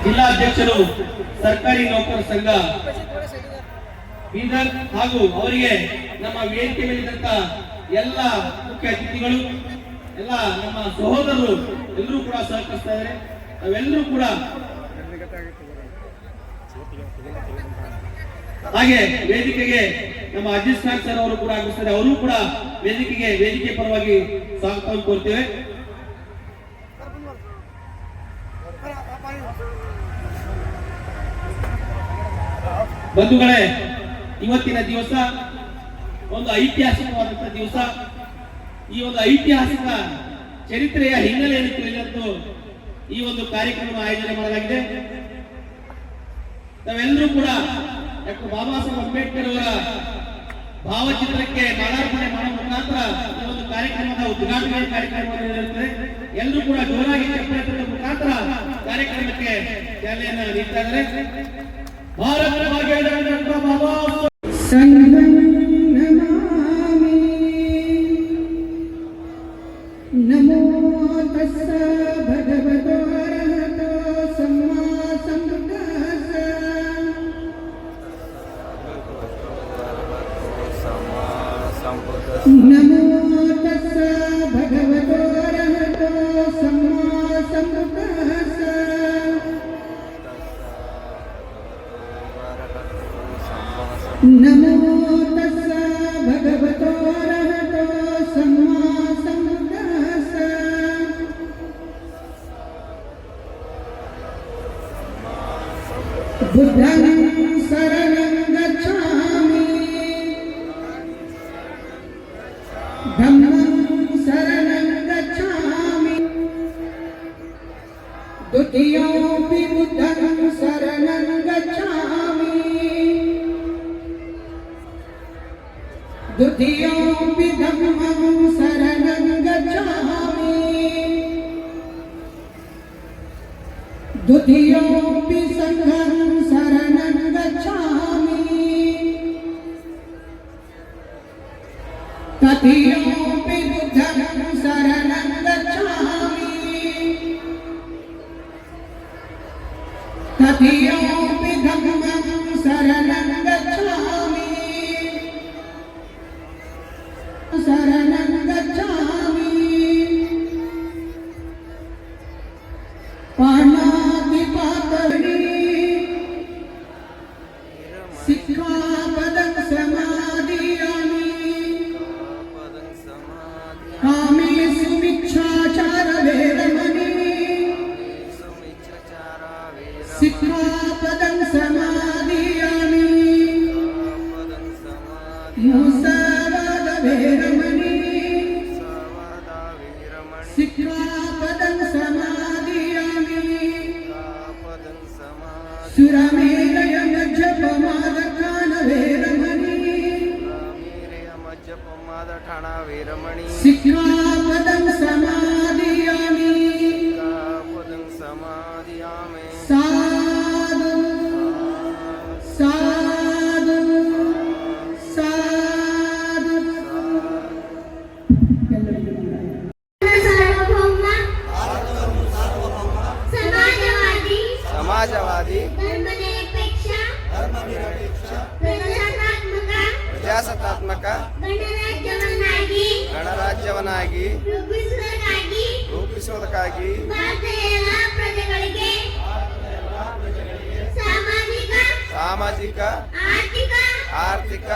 ಜಿಲ್ಲಾ ಅಧ್ಯಕ್ಷರು ಸರ್ಕಾರಿ ನೌಕರ ಸಂಘ ಬೀದರ್ ಹಾಗೂ ಅವರಿಗೆ ನಮ್ಮ ವೇದಿಕೆ ಮೇಲಿದ್ದಂತ ಎಲ್ಲ ಮುಖ್ಯ ಅತಿಥಿಗಳು ಎಲ್ಲ ನಮ್ಮ ಸಹೋದರರು ಎಲ್ಲರೂ ಕೂಡ ಸಹಕರಿಸ್ತಾ ಇದ್ದಾರೆ. ನಾವೆಲ್ಲರೂ ಕೂಡ ಹಾಗೆ ವೇದಿಕೆಗೆ ನಮ್ಮ ಅಜಿತ್ ಖಾನ್ ಸರ್ ಅವರು ಕೂಡ ಆಗಿರ್ತಾರೆ. ಅವರು ಕೂಡ ವೇದಿಕೆ ಪರವಾಗಿ ಸ್ವಾಗತವನ್ನು ಕೋರ್ತೇವೆ. ಬಂಧುಗಳೇ, ಇವತ್ತಿನ ದಿವಸ ಒಂದು ಐತಿಹಾಸಿಕವಾದಂತಹ ದಿವಸ. ಈ ಒಂದು ಐತಿಹಾಸಿಕ ಚರಿತ್ರೆಯ ಹಿನ್ನೆಲೆಯನ್ನು ತಿಳಿದು ಈ ಒಂದು ಕಾರ್ಯಕ್ರಮ ಆಯೋಜನೆ ಮಾಡಲಾಗಿದೆ. ನಾವೆಲ್ಲರೂ ಕೂಡ ಡಾಕ್ಟರ್ ಬಾಬಾ ಸಾಹೇಬ್ ಅಂಬೇಡ್ಕರ್ ಅವರ ಭಾವಚಿತ್ರಕ್ಕೆ ಮಾಲಾರ್ಪಣೆ ಮಾಡುವ ಮುಖಾಂತರ ಈ ಒಂದು ಕಾರ್ಯಕ್ರಮದ ಉದ್ಘಾಟನಾ ಕಾರ್ಯಕ್ರಮವನ್ನು ನಡೆಯುತ್ತದೆ. ಎಲ್ಲರೂ ಕೂಡ ಜೋರಾಗಿ ಚಪ್ಪಾಳೆ ತಟ್ಟುವ ಮುಖಾಂತರ ಕಾರ್ಯಕ್ರಮಕ್ಕೆ ಚಾಲನೆಯನ್ನು ನೀಡ್ತಾ ಇದ್ದಾರೆ. ಭಾರತ ಭಾಗ್ಯ ಡಾಕ್ಟರ್ ಬಾಬಾ ನಮೋ ತಸ್ಸ ಭಗವತೋ ಅರಹತೋ ಸಮ್ಮಾ ಸಂಬುದ್ಧಸ್ಸ. ನಮೋ ತಸ್ಸ ಭಗವತೋ ಅರಹತೋ ಸಮ್ಮಾ ಸಂಬುದ್ಧಸ್ಸ. ನಮೋ ತಸ್ಸ ಭಗವತೋ ಅರಹತೋ ಸಮ್ಮಾ बुद्धं शरणं गच्छामि धम्मं शरणं गच्छामि द्वितीयोऽपि बुद्धं शरणं गच्छामि द्वितीयोऽपि धम्मं शरणं गच्छामि द्वितीयोऽपि संघं शरणं गच्छामि तृतीयोऽपि बुद्धं शरणं गच्छामि तृतीयोऽपि धम्मं शरणं गच्छामि शरणं गच्छामि. सिक्खापदं समादियामि कामेषु मिच्छाचारवेरमणि. सिक्खापदं समादियामि मुसावादवेरमणि. सिक्खापदं समादियामि सुरमेरय मज्जपमादठाणवेरमणि. सिक्खापदं समादियामि साधु साधु साधु. समाजवादी ಪ್ರಜಾಸತ್ತಾತ್ಮಕ ಗಣರಾಜ್ಯವನ್ನಾಗಿ ರೂಪಿಸುವುದಕ್ಕಾಗಿ ಸಾಮಾಜಿಕ ಆರ್ಥಿಕ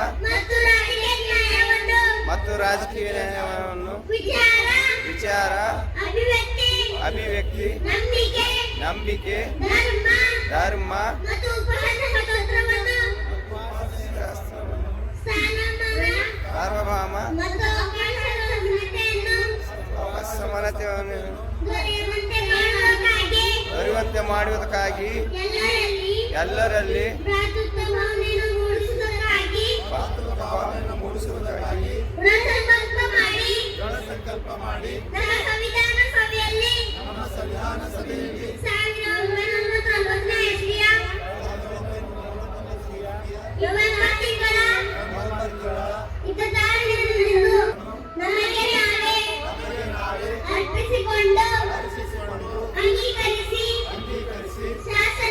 ಮತ್ತು ರಾಜಕೀಯ ನ್ಯಾಯವನ್ನು ವಿಚಾರ ಅಭಿವ್ಯಕ್ತಿ ನಂಬಿಕೆ ಧರ್ಮ ಸಾರ್ವಭೌಮ ಸಮಾನತೆಯನ್ನು ಅರಿವಂತೆ ಮಾಡುವುದಕ್ಕಾಗಿ ಎಲ್ಲರಲ್ಲಿ ಮೂಡಿಸುವುದಕ್ಕಾಗಿ ಸಂಕಲ್ಪ ಮಾಡಿ ಸಂವಿಧಾನ ಸಭೆಯಲ್ಲಿ ಅರ್ಪಿಸಿಕೊಂಡು ಅಂಗೀಕರಿಸಿ ಶಾಸನ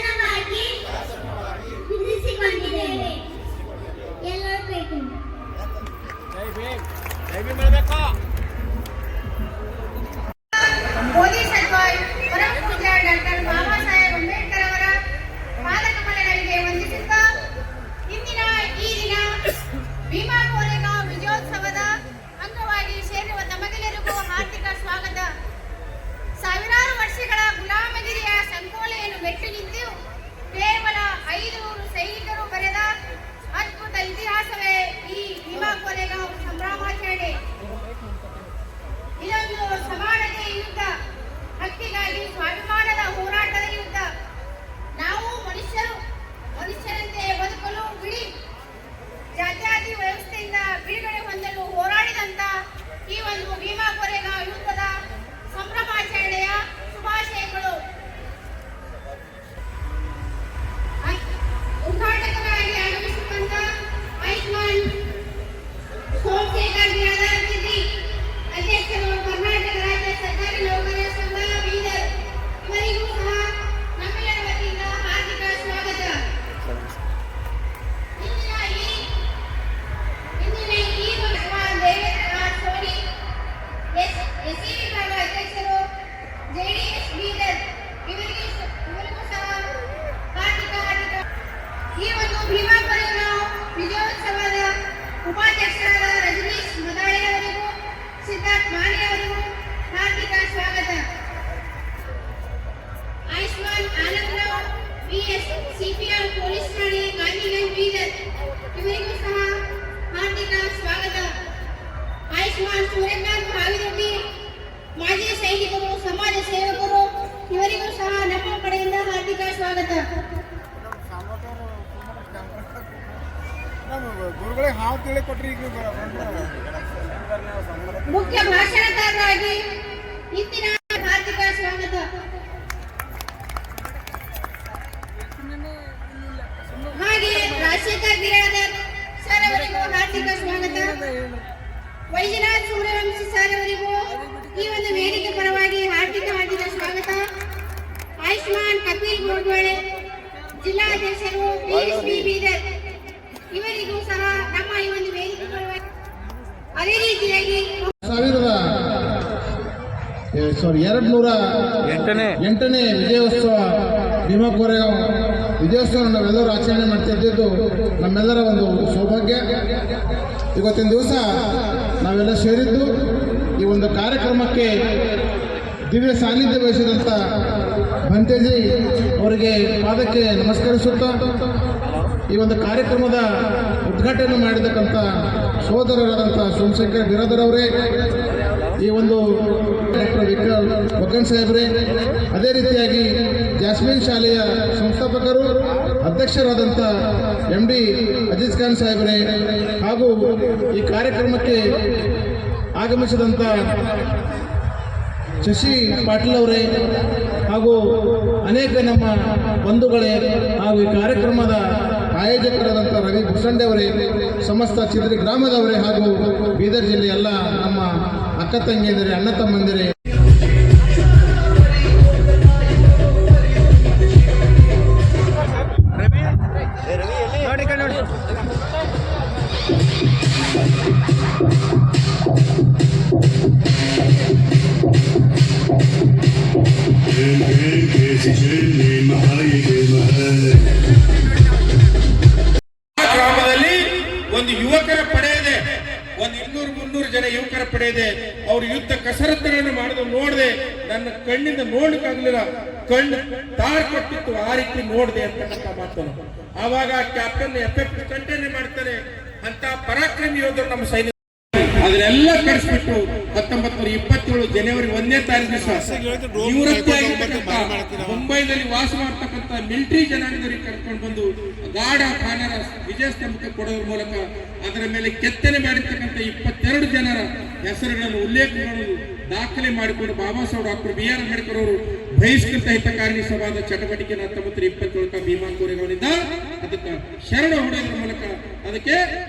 ಆಲಂರಾವ್ ಬಿಎಸ್ ಸಿಪಿಆರ್ ಪೊಲೀಸ್ ಠಾಣೆ ಗಾಂಧಿಗಂಜ್ ಬೀದರ್ ಇವರಿಗೂ ಸಹ ಹಾರ್ದಿಕ ಸ್ವಾಗತ. ಆಯುಷ್ಮಾನ್ ಸೂರ್ಯಕಾಂತ್ ಹಾವಿರೆಡ್ಡಿ ಮಾಜಿ ಸೈನಿಕರು, ಸಮಾಜ ಸೇವಕರು ಇವರಿಗೂ ಸಹ ನಮ್ಮ ಕಡೆಯಿಂದ ಹಾರ್ದಿಕ ಸ್ವಾಗತ. ಗುರುಗಳಿಗೆ ಹಾವು ತಿಳಿ ಕೊಟ್ರಿ ಈಗ ಮುಖ್ಯ ಭಾಷಣಕಾರರಾಗಿ ಇಂದಿನ ಹಾರ್ದಿಕ ಸ್ವಾಗತ. ಹಾಗೆ ರಾಜಶೇಖರ್ ಬಿರಾದರ್ ಸರ್ ಅವರಿಗೂ ಹಾರ್ದಿಕ ಸ್ವಾಗತ. ವೈಜನಾಥ್ ಸೂರ್ಯವಂಶಿ ಸರ್ ಅವರಿಗೂ ಈ ಒಂದು ವೇದಿಕೆ ಪರವಾಗಿ ಹಾರ್ದಿಕ ಸ್ವಾಗತ. ಆಯುಷ್ಮಾನ್ ಕಪಿಲ್ ಗೋಡ್ವಾಳೆ ಜಿಲ್ಲಾಧ್ಯಕ್ಷರು ಬಿಎಸ್ಪಿ ಬೀದರ್ ಇವರಿಗೂ ಸಹ ನಮ್ಮ ಈ ಒಂದು ವೇದಿಕೆ ಪರವಾಗಿ ಅದೇ ರೀತಿಯಾಗಿ 208ನೇ ವಿಜಯೋತ್ಸವ ಭೀಮಾ ಕೋರೆಗಾಂವ್ ವಿಜಯೋತ್ಸವ ನಾವೆಲ್ಲರೂ ಆಚರಣೆ ಮಾಡ್ತಿದ್ದು ನಮ್ಮೆಲ್ಲರ ಒಂದು ಸೌಭಾಗ್ಯ. ಇವತ್ತಿನ ದಿವಸ ನಾವೆಲ್ಲ ಸೇರಿದ್ದು ಈ ಒಂದು ಕಾರ್ಯಕ್ರಮಕ್ಕೆ ದಿವ್ಯ ಸಾನ್ನಿಧ್ಯ ವಹಿಸಿದಂಥ ಭಂತೇಜಿ ಅವರಿಗೆ ಪಾದಕ್ಕೆ ನಮಸ್ಕರಿಸುತ್ತಾ ಈ ಒಂದು ಕಾರ್ಯಕ್ರಮದ ಉದ್ಘಾಟನೆ ಮಾಡಿರ್ತಕ್ಕಂಥ ಸೋದರರಾದಂಥ ಸೋಮಶೇಖರ್ ಬಿರಾದರ್ ಅವರೇ, ಈ ಒಂದು ಡಾಕ್ಟರ್ ವಿಕ್ರಮ್ ವಕನ್ ಸಾಹೇಬ್ರೆ, ಅದೇ ರೀತಿಯಾಗಿ ಜಾಸ್ಮಿನ್ ಶಾಲೆಯ ಸಂಸ್ಥಾಪಕರು ಅಧ್ಯಕ್ಷರಾದಂಥ MD ಅಜೀಜ್ ಖಾನ್ ಸಾಹೇಬ್ರೆ, ಹಾಗೂ ಈ ಕಾರ್ಯಕ್ರಮಕ್ಕೆ ಆಗಮಿಸಿದಂಥ ಶಶಿ ಪಾಟೀಲ್ ಅವರೇ, ಹಾಗೂ ಅನೇಕ ನಮ್ಮ ಬಂಧುಗಳೇ, ಹಾಗೂ ಈ ಕಾರ್ಯಕ್ರಮದ ಆಯೋಜಕರಾದಂಥ ರವಿ ಭೂಸಂಡೆ ಅವರೇ, ಸಮಸ್ತ ಚಿದ್ರಿ ಗ್ರಾಮದವರೇ, ಹಾಗೂ ಬೀದರ್ ಜಿಲ್ಲೆಯ ಎಲ್ಲ ನಮ್ಮ ಅಕ್ಕ ತಂಗಿಯಂದಿರೇ, ಅಣ್ಣ ತಮ್ಮಂದಿರೇ, ಗ್ರಾಮದಲ್ಲಿ ಒಂದು ಯುವಕರ ಪಡೆ ಇದೆ, ಒಂದು 200-300 ಜನ ಯುವಕರ ಪಡೆ ಇದೆ. ಅವರು ಯುದ್ಧ ಕಸರತ್ತುಗಳನ್ನು ಮಾಡೋದು ನೋಡಿದೆ, ನನ್ನ ಕಣ್ಣಿಂದ ನೋಡಕ್ಕಾಗ್ಲಿಲ್ಲ, ಕಣ್ಣು ತಾರ್ ಕೊಟ್ಟಿತ್ತು, ಆ ರೀತಿ ನೋಡಿದೆ ಅಂತಕ್ಕಂಥ ಮಾತನ್ನು ಆವಾಗ ಕ್ಯಾಪ್ಟನ್ FF ಕಂಟೇನೆ ಮಾಡ್ತಾರೆ. ಅಂತ ಪರಾಕ್ರಮಿ ಯೋಧರು ನಮ್ಮ ಸೈನಿಕ ಅದನ್ನೆಲ್ಲ ಕರೆಸ್ಬಿಟ್ಟು 1927 ಜನವರಿ 1ನೇ ತಾರೀಕು ದಿವಸ ನಿವೃತ್ತಿಯಾಗಿರ್ತಕ್ಕಂಥ ಮುಂಬೈನಲ್ಲಿ ವಾಸ ಮಾಡ್ತಕ್ಕಂಥ ಮಿಲಿಟರಿ ಜನಾಂಗದವರಿಗೆ ಕರ್ಕೊಂಡು ಬಂದು ಗಾಢ ಖಾನರ ವಿಜಯ ಸ್ತಂಭಕ್ಕೆ ಕೊಡೋದ್ರ ಮೂಲಕ ಅದರ ಮೇಲೆ ಕೆತ್ತನೆ ಮಾಡಿರ್ತಕ್ಕಂಥ 22 ಜನರ ಹೆಸರುಗಳನ್ನು ಉಲ್ಲೇಖಗಳನ್ನು ದಾಖಲೆ ಮಾಡಿಕೊಂಡು ಬಾಬಾ ಸಾಹೇಬ್ ಡಾಕ್ಟರ್ BR ಅಂಬೇಡ್ಕರ್ ಅವರು ಬಹಿಷ್ಕೃತ ಹಿತಕಾರಣಿ ಸಭಾದ ಚಟುವಟಿಕೆ 1927 ಭೀಮಾ ಕೋರೆಗಾಂವ್ನಿಂದ ಅದಕ್ಕೆ ಶರಣ ಹೊಡೆಯೋದ್ರ ಮೂಲಕ, ಅದಕ್ಕೆ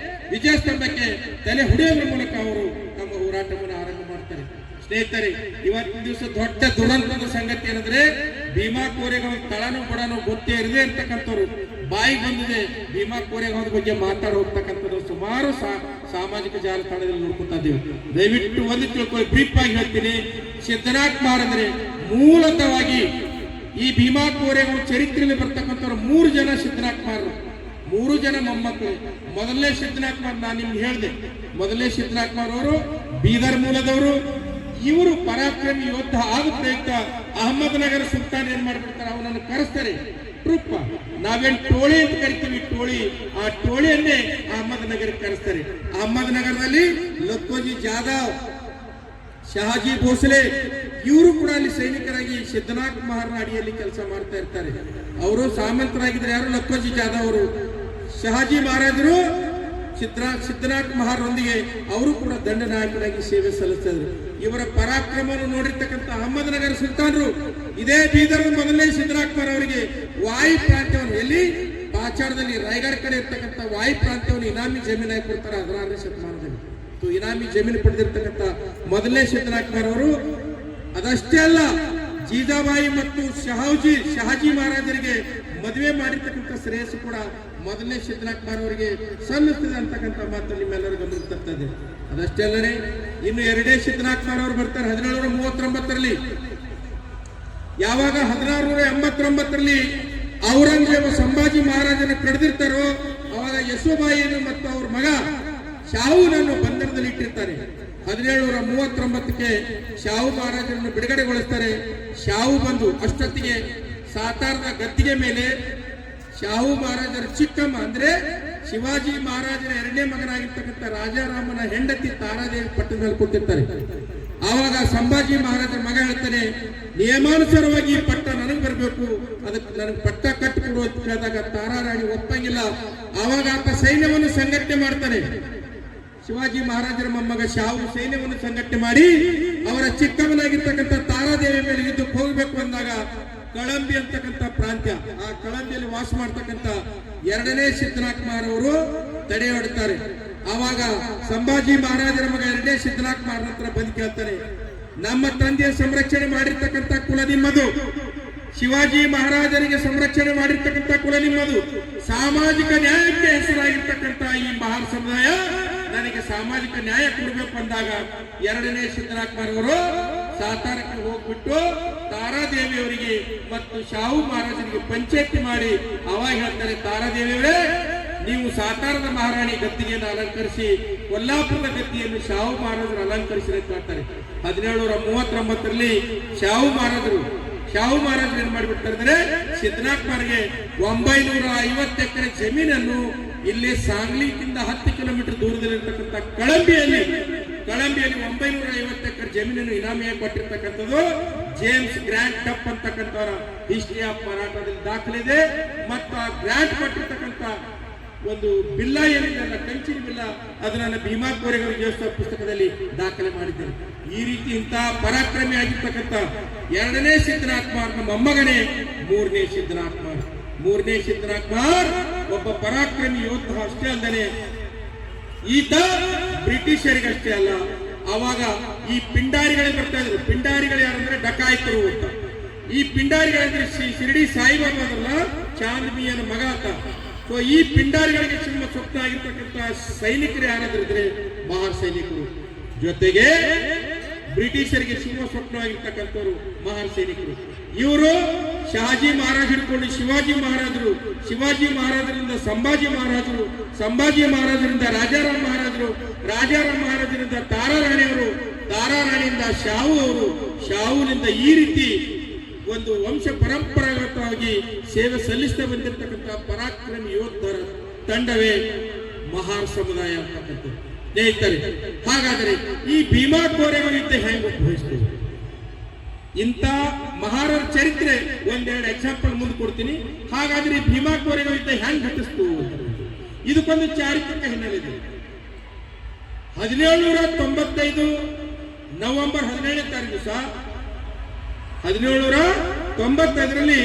ವಿಜಯ ಸ್ತಂಭಕ್ಕೆ ತಲೆ ಹೊಡೆಯೋದ್ರ ಮೂಲಕ ಅವರು ತಮ್ಮ ಹೋರಾಟವನ್ನು ಆರಂಭ ಮಾಡ್ತಾರೆ. ಸ್ನೇಹಿತರೆ, ಇವತ್ತಿನ ದಿವಸ ದೊಡ್ಡ ದುರಂತದ ಸಂಗತಿ ಏನಂದ್ರೆ, ಭೀಮಾ ಕೋರೆಗಾಂವ್ ತಳನು ಬಡನು ಗೊತ್ತೇ ಇರದೆ ಅಂತಕ್ಕಂಥವ್ರು ಬಾಯಿಗೆ ಬಂದಿದೆ ಭೀಮಾ ಕೋರೆಗಾಂವ್ ಬಗ್ಗೆ ಮಾತಾಡಿ ಹೋಗ್ತಕ್ಕಂಥದ್ದು ಸುಮಾರು ಸಾಮಾಜಿಕ ಜಾಲತಾಣದಲ್ಲಿ ನೋಡ್ಕೊತಾ ಇದ್ದೀವಿ. ದಯವಿಟ್ಟು ಒಂದು ತಿಳ್ಕೊಳ್ಳಿ, ಬ್ರೀಫ್ ಆಗಿ ಹೇಳ್ತೀನಿ. ಸಿದ್ದರಾಜ್ ಮಹಾರಾಜರೇ ಮೂಲತಃವಾಗಿ ಈ ಭೀಮಾ ಕೋರೆಗಾಂವ್ ಚರಿತ್ರೆಯಲ್ಲಿ ಬರ್ತಕ್ಕಂಥವ್ರು 3 ಜನ ಸಿದ್ದರಾಜ್ ಮಹಾರಾಜರು, 3 ಜನ ಮೊಮ್ಮಕ್ಕಳು. ಮೊದಲನೇ ಸಿದ್ದರಾಜ್ ಮಹಾರಾಜ್ ನಾನು ನಿಮ್ಗೆ ಹೇಳಿದೆ, ಮೊದಲನೇ ಸಿದ್ದರಾಜ್ ಮಹಾರಾಜ್ ಅವರು ಬೀದರ್ ಮೂಲದವರು. ಇವರು ಪರಾಕ್ರಮಿ ಯೋಧ ಆದ ಪ್ರಯುಕ್ತ ಅಹಮದ್ನಗರ ಸುಲ್ತಾನ್ ಏನ್ ಮಾಡ್ಬಿಡ್ತಾರೆ, ಅವನನ್ನು ಕರೆಸ್ತಾರೆ. ಟ್ರೂಪ್ ನಾವೇನ್ ಟೋಳಿ ಅಂತ ಕರಿತೀವಿ, ಟೋಳಿ, ಆ ಟೋಳಿಯನ್ನೇ ಅಹಮದ್ನಗರಕ್ಕೆ ಕರೆಸ್ತಾರೆ. ಅಹಮದ್ನಗರದಲ್ಲಿ ಲಕ್ಕೋಜಿ ಜಾಧವ್, ಶಹಾಜಿ ಭೋಸಲೆ ಇವರು ಕೂಡ ಅಲ್ಲಿ ಸೈನಿಕರಾಗಿ ಸಿದ್ದನಾಥ್ ಮಹಾರಾಜರ ಅಡಿಯಲ್ಲಿ ಕೆಲಸ ಮಾಡ್ತಾ ಇರ್ತಾರೆ. ಅವರು ಸಾಮಂತರಾಗಿದ್ದಾರೆ. ಯಾರು? ಲಕ್ಕೋಜಿ ಜಾಧವ್ ಅವರು. ಶಹಾಜಿ ಮಹಾರಾಜರು ಸಿದ್ದನಾಥ್ ಮಹಾರೊಂದಿಗೆ ಅವರು ಕೂಡ ದಂಡನಾಯಕರಾಗಿ ಸೇವೆ ಸಲ್ಲಿಸಿದ್ರು. ಇವರ ಪರಾಕ್ರಮವನ್ನು ನೋಡಿರ್ತಕ್ಕಂಥ ಅಹಮದ್ನಗರ ಸುಲ್ತಾನರು ಇದೇ ಬೀದರ್ ಮೊದಲನೇ ಸಿದ್ದರಾಜ್ ಮಹಾರಾಜ್ ಅವರಿಗೆ ವಾಯು ಪ್ರಾಂತ್ಯವನ್ನು, ಎಲ್ಲಿ ಪಾಚಾಡದಲ್ಲಿ ರಾಯಗಢ ಕಡೆ ಇರ್ತಕ್ಕಂಥ ವಾಯು ಪ್ರಾಂತ್ಯವನ್ನು ಇನಾಮಿ ಜಮೀನಾಗಿ ಕೊಡ್ತಾರೆ 16ನೇ ಶತಮಾನದಲ್ಲಿ. ಇನಾಮಿ ಜಮೀನು ಪಡೆದಿರ್ತಕ್ಕಂಥ ಮೊದಲನೇ ಸಿದ್ದರಾಜ್ ಮಹಾರಾಜ್ ಅವರು. ಅದಷ್ಟೇ ಅಲ್ಲ, ಜೀಜಾಬಾಯಿ ಮತ್ತು ಶಹಾಜಿ ಮಹಾರಾಜರಿಗೆ ಮದುವೆ ಮಾಡಿರ್ತಕ್ಕಂಥ ಶ್ರೇಯಸ್ಸು ಕೂಡ ಮೊದಲನೇ ಸಿದ್ದರಾಜ್ ಮಹಾರಾಜ್ ಅವರಿಗೆ ಸಲ್ಲಿಸ್ತದೆ ಅಂತಕ್ಕಂಥ ಮಾತು ನಿಮ್ಮೆಲ್ಲರೂ ಗಮನ ತರ್ತಾ ಇದೆ. ಅದಷ್ಟೇ ಅಲ್ಲದೆ ಇನ್ನು 2ನೇ ಸಿದ್ದರಾಜ್ ಮಹಾರಾಜ್ ಅವರು ಬರ್ತಾರೆ 1739ರಲ್ಲಿ. ಯಾವಾಗ 1689ರಲ್ಲಿ ಔರಂಗಜೇಬ ಸಂಭಾಜಿ ಮಹಾರಾಜನ ಕಡಿದಿರ್ತಾರೋ, ಅವಾಗ ಯಶೋಬಾಯಿಯನ್ನು ಮತ್ತು ಅವ್ರ ಮಗ ಶಾಹುನನ್ನು ಬಂಧನದಲ್ಲಿ ಇಟ್ಟಿರ್ತಾರೆ. 1739ಕ್ಕೆ ಶಾಹು ಮಹಾರಾಜರನ್ನು ಬಿಡುಗಡೆಗೊಳಿಸ್ತಾರೆ. ಶಾಹು ಬಂದು ಅಷ್ಟೊತ್ತಿಗೆ ಸಾತಾರದ ಗದ್ದಿಗೆ ಮೇಲೆ ಶಾಹು ಮಹಾರಾಜರ ಚಿಕ್ಕಮ್ಮ ಅಂದ್ರೆ ಶಿವಾಜಿ ಮಹಾರಾಜರ ಎರಡನೇ ಮಗನಾಗಿರ್ತಕ್ಕಂಥ ರಾಜಾರಾಮನ ಹೆಂಡತಿ ತಾರಾದೇವಿ ಪಟ್ಟಣದಲ್ಲಿ ಕೂತಿರ್ತಾರೆ. ಆವಾಗ ಸಂಭಾಜಿ ಮಹಾರಾಜರ ಮಗ ಹೇಳ್ತಾನೆ, ನಿಯಮಾನುಸಾರವಾಗಿ ಈ ಪಟ್ಟ ನನಗೆ ಬರಬೇಕು, ಅದಕ್ಕೆ ನನಗೆ ಪಟ್ಟ ಕಟ್ಟಿಕೊಡು ಅಂತ ಕೇಳಿದಾಗ ತಾರಾರಾಣಿ ಒಪ್ಪಂಗಿಲ್ಲ. ಆವಾಗ ಆತ ಸೈನ್ಯವನ್ನು ಸಂಘಟನೆ ಮಾಡ್ತಾನೆ. ಶಿವಾಜಿ ಮಹಾರಾಜರ ಮೊಮ್ಮಗ ಶಾಹು ಸೈನ್ಯವನ್ನು ಸಂಘಟನೆ ಮಾಡಿ ಅವರ ಚಿಕ್ಕಮ್ಮನಾಗಿರ್ತಕ್ಕಂಥ ತಾರಾದೇವಿ ಮೇಲೆ ಯುದ್ಧಕ್ಕೆ ಹೋಗಬೇಕು ಅಂದಾಗ ಕಳಂಬಿ ಅಂತಕ್ಕಂಥ ಪ್ರಾಂತ್ಯ, ಆ ಕಳಂಬಿಯಲ್ಲಿ ವಾಸ ಮಾಡ್ತಕ್ಕಂಥ ಎರಡನೇ ಸಿದ್ದನಾಕ್ಮಾರ್ ಅವರು ತಡೆ ಹೊಡ್ತಾರೆ. ಆವಾಗ ಸಂಭಾಜಿ ಮಹಾರಾಜರ ಮಗ ಎರಡನೇ ಸಿದ್ದನಾಕ್ಮಾರ್ ಹತ್ರ ಬಂದು ಕೇಳ್ತಾನೆ, ನಮ್ಮ ತಂದೆಯ ಸಂರಕ್ಷಣೆ ಮಾಡಿರ್ತಕ್ಕಂಥ ಕುಲ ನಿಮ್ಮದು, ಶಿವಾಜಿ ಮಹಾರಾಜರಿಗೆ ಸಂರಕ್ಷಣೆ ಮಾಡಿರ್ತಕ್ಕಂಥ ಕುಲ ನಿಮ್ಮದು, ಸಾಮಾಜಿಕ ನ್ಯಾಯಕ್ಕೆ ಹೆಸರಾಗಿರ್ತಕ್ಕಂಥ ಈ ಮಹಾರ್ ಸಮುದಾಯ ನನಗೆ ಸಾಮಾಜಿಕ ನ್ಯಾಯ ಕೊಡಬೇಕು ಅಂದಾಗ ಎರಡನೇ ಸಿದ್ದನಾಕ್ಮಾರ್ ಅವರು ಸಾತಾರಕ್ಕೆ ಹೋಗ್ಬಿಟ್ಟು ತಾರಾದೇವಿಯವರಿಗೆ ಮತ್ತು ಶಾಹು ಮಹಾರಾಜರಿಗೆ ಪಂಚಾಯತಿ ಮಾಡಿ ಅವಾಗ ಹೇಳ್ತಾರೆ, ತಾರಾದೇವಿಯವರೇ ನೀವು ಸಾತಾರದ ಮಹಾರಾಣಿ ಗದ್ದಿಗೆಯನ್ನು ಅಲಂಕರಿಸಿ ಕೊಲ್ಲಾಪುರದ ಗದ್ದಿಯನ್ನು ಶಾಹು ಮಹಾರಾಜರು ಅಲಂಕರಿಸಿ ಅಂತ ಹೇಳ್ತಾರೆ. 1739ರಲ್ಲಿ ಶಾಹು ಮಹಾರಾಜರು ಏನ್ ಮಾಡಿಬಿಡ್ತಾರೆ ಅಂದ್ರೆ ಸಿದ್ದನಾಕ್ಮಾರ್ಗೆ 950 ಎಕರೆ ಜಮೀನನ್ನು ಇಲ್ಲಿ ಸಾಂಗ್ಲಿಯಿಂದ 10 ಕಿಲೋಮೀಟರ್ ದೂರದಲ್ಲಿರ್ತಕ್ಕಂಥ ಕಳಂಬಿಯಲ್ಲಿ 950 ಎಕರೆ ಜಮೀನನ್ನು ಇನಾಮಿಯಾಗಿ ಕೊಟ್ಟಿರ್ತಕ್ಕಂಥದ್ದು ಜೇಮ್ಸ್ ಗ್ರಾಂಟ್ ಟಪ್ ಅಂತಕ್ಕಂಥವರ ಹಿಸ್ಟ್ರಿ ಆಫ್ ಮರಾಠದಲ್ಲಿ ದಾಖಲಿದೆ. ಮತ್ತು ಆ ಗ್ರಾಂಟ್ ಕೊಟ್ಟಿರ್ತಕ್ಕಂಥ ಒಂದು ಬಿಲ್ಲ ಏನಿದೆಯಲ್ಲ, ಕಂಚಿನ ಬಿಲ್ಲ, ಅದನ್ನ ಭೀಮಾ ಕೋರೆಗಾಂವ್ ದೇವಸ್ಥಾನ ಪುಸ್ತಕದಲ್ಲಿ ದಾಖಲೆ ಮಾಡಿದ್ದೇನೆ. ಈ ರೀತಿ ಇಂತಹ ಪರಾಕ್ರಮಿ ಆಗಿರ್ತಕ್ಕಂಥ ಎರಡನೇ ಸಿದ್ದನಾಕ್ಮಾರ್ನ ಮೊಮ್ಮಗನೇ ಮೂರನೇ ಸಿದ್ದನಾಕ್ಮಾರ್ ಒಬ್ಬ ಪರಾಕ್ರಮಿ ಯೋಧ ಅಷ್ಟೇ ಅಲ್ಲದೆ ಈತ ಬ್ರಿಟಿಷರಿಗಷ್ಟೇ ಅಲ್ಲ, ಅವಾಗ ಈ ಪಿಂಡಾರಿಗಳೇ ಬರ್ತಾ ಇದ್ರು. ಪಿಂಡಾರಿಗಳು ಯಾರಂದ್ರೆ ಡಕಾಯಿತರು ಅಂತ. ಈ ಪಿಂಡಾರಿಗಳಂದ್ರೆ ಶಿರಡಿ ಸಾಯಿಬಾಬಾ ಅದಲ್ಲ, ಚಾಂದ್ಮಿಯನ ಮಗ ಅಂತ. ಸೊ ಈ ಪಿಂಡಾರಿಗಳಿಗೆ ಸಿಂಹ ಸ್ವಪ್ನ ಆಗಿರ್ತಕ್ಕಂಥ ಸೈನಿಕರು ಯಾರಾದ್ರಿದ್ರೆ ಮಹಾರ್ ಸೈನಿಕರು, ಜೊತೆಗೆ ಬ್ರಿಟಿಷರಿಗೆ ಸಿಂಹ ಸ್ವಪ್ನವಾಗಿರ್ತಕ್ಕಂಥವ್ರು ಮಹಾರ್ ಸೈನಿಕರು. ಇವರು ಶಹಾಜಿ ಮಹಾರಾಜ್ ಹಿಡ್ಕೊಂಡು ಶಿವಾಜಿ ಮಹಾರಾಜರಿಂದ ಸಂಭಾಜಿ ಮಹಾರಾಜರಿಂದ ರಾಜಾರಾಮ್ ಮಹಾರಾಜರಿಂದ ತಾರಾರಾಣಿಯವರು, ತಾರಾರಾಣಿಯಿಂದ ಶಾಹುನಿಂದ ಈ ರೀತಿ ಒಂದು ವಂಶ ಪರಂಪರಾಗತವಾಗಿ ಸೇವೆ ಸಲ್ಲಿಸ್ತಾ ಬಂದಿರತಕ್ಕಂಥ ಪರಾಕ್ರಮಿ ಯೋಧರ ತಂಡವೇ ಮಹಾರ್ ಸಮುದಾಯ ಅಂತಕ್ಕಂಥದ್ದು. ಸ್ನೇಹಿತರೆ, ಹಾಗಾದರೆ ಈ ಭೀಮಾ ಕೋರೆಗಾಂವ್ ಯುದ್ಧ ಹೆಂಗೆ ಉದ್ಭವಿಸ್ತದೆ? ಇಂಥ ಮಹಾರರ ಚರಿತ್ರೆ ಒಂದೆರಡು ಎಕ್ಸಾಂಪಲ್ ಮುಂದೆ ಕೊಡ್ತೀನಿ. ಹಾಗಾದ್ರೆ ಈ ಭೀಮಾ ಕೋರೆಗಾಂವ್ ಯುದ್ಧ ಹೆಂಗ್ ಘಟಿಸ್ತು? ಇದಕ್ಕೊಂದು ಚಾರಿತ್ರಿಕ ಹಿನ್ನೆಲೆ ಇದೆ. 1795 ನವೆಂಬರ್ 17ನೇ ತಾರೀಕು ದಿವಸ 1795ರಲ್ಲಿ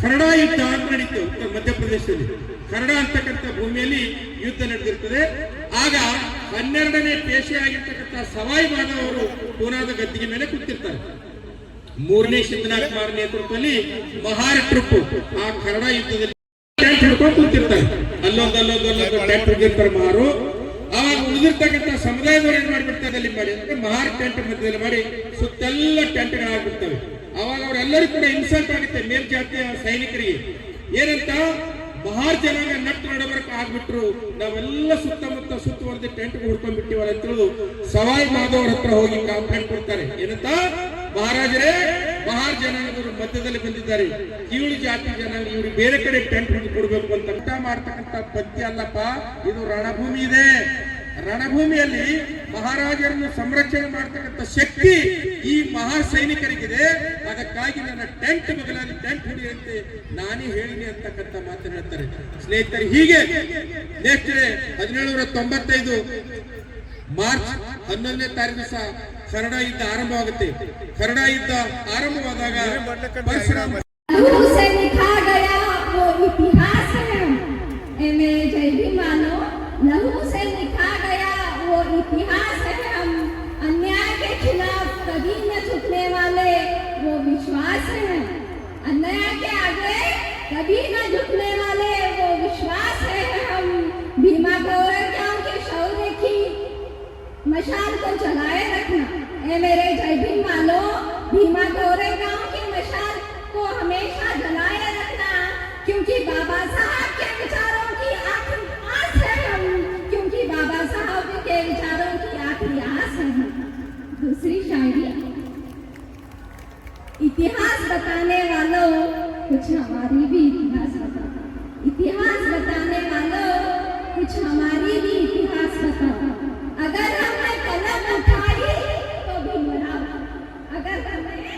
ಖರಡಾ ಯುದ್ಧ ಅಂತ ನಡೀತು. ಉತ್ತರ ಮಧ್ಯಪ್ರದೇಶದಲ್ಲಿ ಖರಡಾ ಅಂತಕ್ಕಂಥ ಭೂಮಿಯಲ್ಲಿ ಯುದ್ಧ ನಡೆದಿರ್ತದೆ. ಆಗ 12ನೇ ಪೇಶೆ ಆಗಿರ್ತಕ್ಕಂಥ ಸವಾಯಿ ಮಾಧವ್ ಅವರು ಪೂನಾದ ಗದ್ದಿಗೆ ಮೇಲೆ ಕೂತಿರ್ತಾರೆ. ಮೂರನೇ ಸಿದ್ದನಾಕ್ಮಾರ್ ನೇತೃತ್ವದಲ್ಲಿ ಮಹಾರ ಟ್ರೂಪ್ ಆ ಖರಡಾ ಯುದ್ಧದಲ್ಲಿ ಟೆಂಟ್ ಹಿಡ್ಕೊಂಡು ಕೂತಿರ್ತಾರೆ. ಅಲ್ಲೊಂದು ಟೆಂಟ್ ಹಿಡಿದಿರ್ತಾರೆ ಮಹಾರು. ಆವಾಗ ಉಳಿದಿರ್ತಕ್ಕಂಥ ಸಮುದಾಯದವರು ಏನ್ ಮಾಡಿಬಿಡ್ತಾರೆ ಅಲ್ಲಿ ಮಾಡಿ ಅಂದ್ರೆ ಮಹಾರ್ ಟೆಂಟ್ ಮಧ್ಯದಲ್ಲಿ ಮಾಡಿ ಸುತ್ತೆಲ್ಲ ಟೆಂಟ್ಗಳಾಗ್ಬಿಡ್ತವೆ. ಅವಾಗ ಅವರೆಲ್ಲರೂ ಕೂಡ ಇನ್ಸಲ್ಟ್ ಆಗುತ್ತೆ ಮೇಲ್ಜಾತಿಯ ಸೈನಿಕರಿಗೆ. ಏನಂತ ಮಹಾರ್ ಜನಾಂಗ ನಟ್ಟು ನಡಬರಕ ಆಗ್ಬಿಟ್ರು, ನಾವೆಲ್ಲ ಸುತ್ತಮುತ್ತ ಸುತ್ತುವರೆದು ಟೆಂಟ್ ಹುಡ್ಕೊಂಡ್ಬಿಟ್ಟಿವಲ್ಲ ಅಂತ ಹೇಳುದು ಸವಾಯಿ ಮಾಧವ್ ಹತ್ರ ಹೋಗಿ ಕಂಪ್ಲೇಂಟ್ ಕೊಡ್ತಾರೆ. ಏನಂತ, ಮಹಾರಾಜರೇ ಮಹಾರ್ ಜನಾಂಗದವರು ಮಧ್ಯದಲ್ಲಿ ಬಂದಿದ್ದಾರೆ, ಕೀಳು ಜಾತಿ ಜನಾಂಗ, ಇವ್ರಿಗೆ ಬೇರೆ ಕಡೆ ಟೆಂಟ್ ಹಿಡಿದು ಕೊಡ್ಬೇಕು ಅಂತ ಊಟ ಮಾಡ್ತಕ್ಕಂಥ ಪದ್ಯ ಅಲ್ಲಪ್ಪ, ಇದು ರಣಭೂಮಿ ಇದೆ. ರಣಭೂಮಿಯಲ್ಲಿ ಮಹಾರಾಜರನ್ನು ಸಂರಕ್ಷಣೆ ಮಾಡ್ತಕ್ಕಂಥ ಶಕ್ತಿ ಈ ಮಹಾ ಸೈನಿಕರಿಗಿದೆ. ಅದಕ್ಕಾಗಿ ನನ್ನ ಟೆಂಟ್ ಬಗಲಲ್ಲಿ ಟೆಂಟ್ ಹಿಡಿಯುವಂತೆ ನಾನೇ ಹೇಳಿನಿ ಅಂತಕ್ಕಂಥ ಮಾತನ್ನು ಹೇಳ್ತಾರೆ. ಸ್ನೇಹಿತರೆ, ಹೀಗೆ ನೆಕ್ಸ್ಟ್ ಡೇ 1795 ಮಾರ್ಚ್ 11ನೇ ತಾರೀಕು ದಿವಸ ಖರಡಾ ಯುದ್ಧ ಆರಂಭವಾಗುತ್ತೆ. ಖರಡಾ ಯುದ್ಧ ಆರಂಭವಾದಾಗ ಪರಶುರಾಮ से लिखा गया वो इतिहास है, मेरे जय भी मानो, लहू से लिखा गया वो इतिहास है। हम अन्याय के खिलाफ कभी न झुकने वाले वो विश्वास है, अन्याय के आगे कभी न झुकने वाले वो विश्वास है। हम भीमा कोरेगांव के शौर्य की मशाल को जलाए रखना, ए मेरे जय भीम मानो, भीमा कोरेगांव की मशाल को हमेशा जलाए रखना, क्योंकि बाबा साहब के विचारों की आखिरी आस है हम, क्योंकि बाबा साहब के विचारों की आखिरी आस है हम। दूसरी शायरी, इतिहास बताने वालों कुछ हमारी भी इतिहास बताओ। इतिहास बताने वालों कुछ हमारी भी इतिहास बताओ। अगर हमने कलम उठाई तो भीमराव, अगर हमने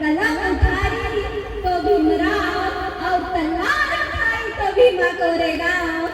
कलम उठाई तो भीमराव, और तलवार उठाई तो भीमा कोरेगांव।